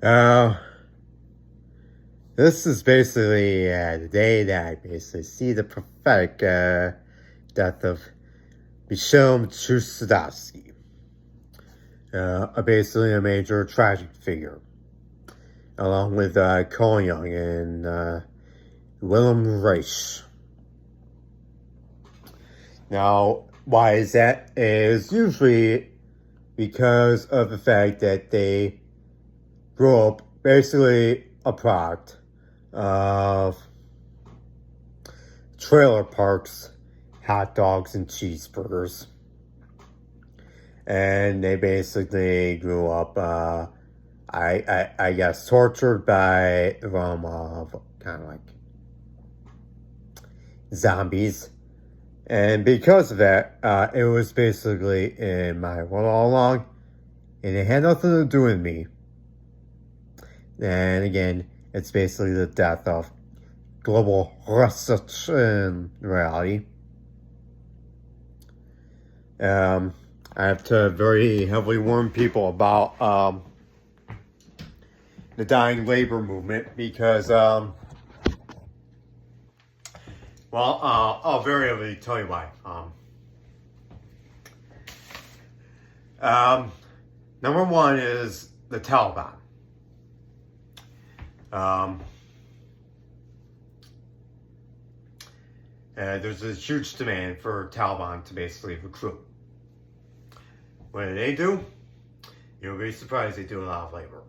Uh, this is basically the day that I basically see the prophetic death of Michelle Trustowski, basically a major tragic figure, along with Cole Young and Willem Reich. Now, why is that? Is usually because of the fact that they grew up basically a product of trailer parks, hot dogs, and cheeseburgers. And they basically grew up, I guess, tortured by the realm of kind of like zombies. And because of that, it was basically in my world all along, and it had nothing to do with me. And again, it's basically the death of global research in reality. I have to very heavily warn people about the dying labor movement because, I'll very heavily tell you why. Number one is the Taliban. There's a huge demand for Taliban to basically recruit. What do? You'll be surprised they do a lot of labor.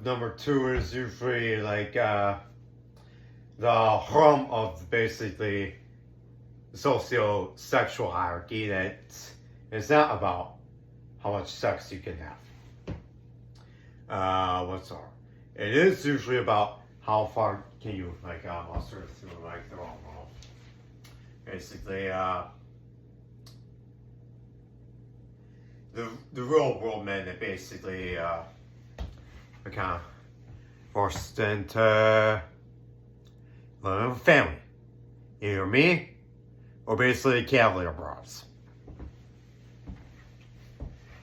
Number two is usually like the hum of basically the socio-sexual hierarchy that it's not about how much sex you can have. It is usually about how far can you muster through the wrong world. Basically, the real world men that basically are kind of forced into living with family, either me or basically Cavalier Bros.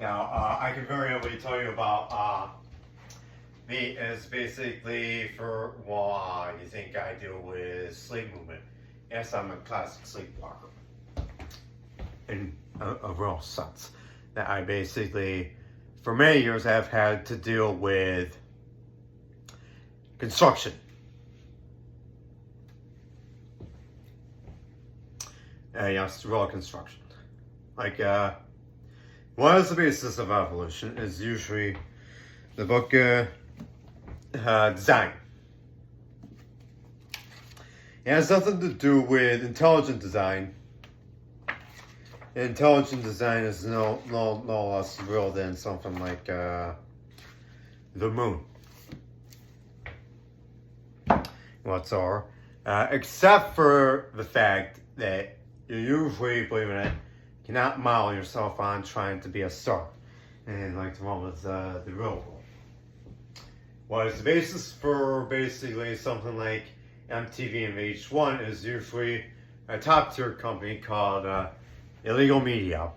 Now, I can very heavily tell you about me as basically for what you think I do with sleep movement. Yes, I'm a classic sleepwalker in a real sense. That I basically, for many years, have had to deal with construction. Yes, real construction. What is the basis of evolution is usually the book design. It has nothing to do with intelligent design. Intelligent design is no less real than something like the moon. Except for the fact that you usually, believe it or not, cannot model yourself on trying to be a star. And like the one with the real world. What is the basis for basically something like MTV and VH1 is usually a top tier company called Illegal Media.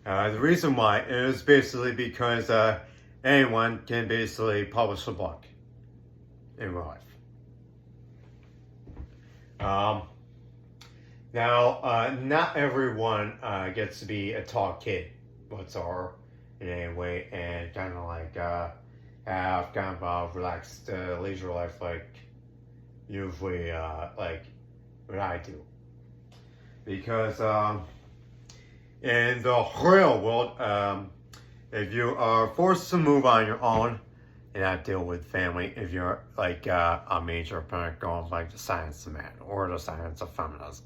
The reason why is basically because anyone can basically publish a book in real life. Not everyone gets to be a tall kid in any way, and kind of like have kind of a relaxed leisure life like usually like what I do. Because in the real world, if you are forced to move on your own and not deal with family, if you're like a major opponent going like the science of man or the science of feminism,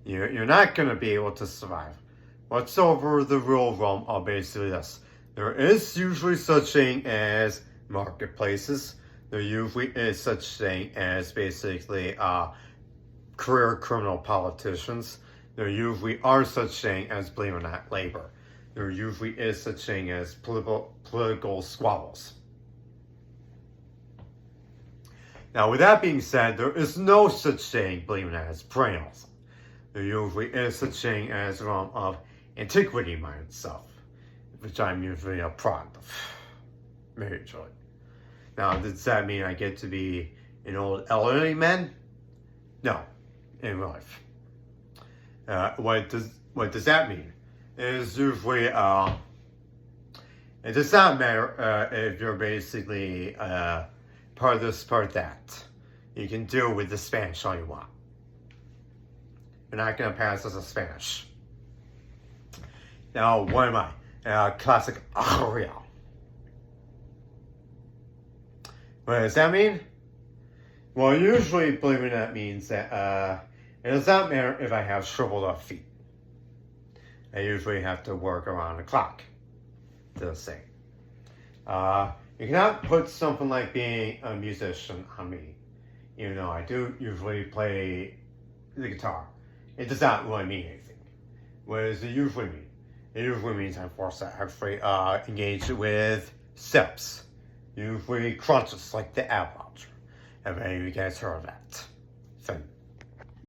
you're not going to be able to survive. What's over the real realm are basically this. There is usually such thing as marketplaces. There usually is such thing as basically career criminal politicians. There usually are such thing as, believe it or not, labor. There usually is such thing as political squabbles. Now, with that being said, there is no such thing, believe it or not, as perennials. There usually is such thing as a realm of antiquity by itself. which I'm usually proud of, majorly. Now, does that mean I get to be an old elderly man? No, in life. What does that mean? It is usually it does not matter if you're basically part this, part that. You can deal with the Spanish all you want. You're not gonna pass as a Spanish. Now, what am I? Classic Ariel. What does that mean? Well, usually, believe it or not, that means that it does not matter if I have shriveled up feet. I usually have to work around the clock to sing. You cannot put something like being a musician on me, even though I do usually play the guitar. It does not really mean anything. What does it usually mean? It usually means I'm forced to actually engage with steps, usually crunches like the ab launcher. Have any of you guys heard of that thing?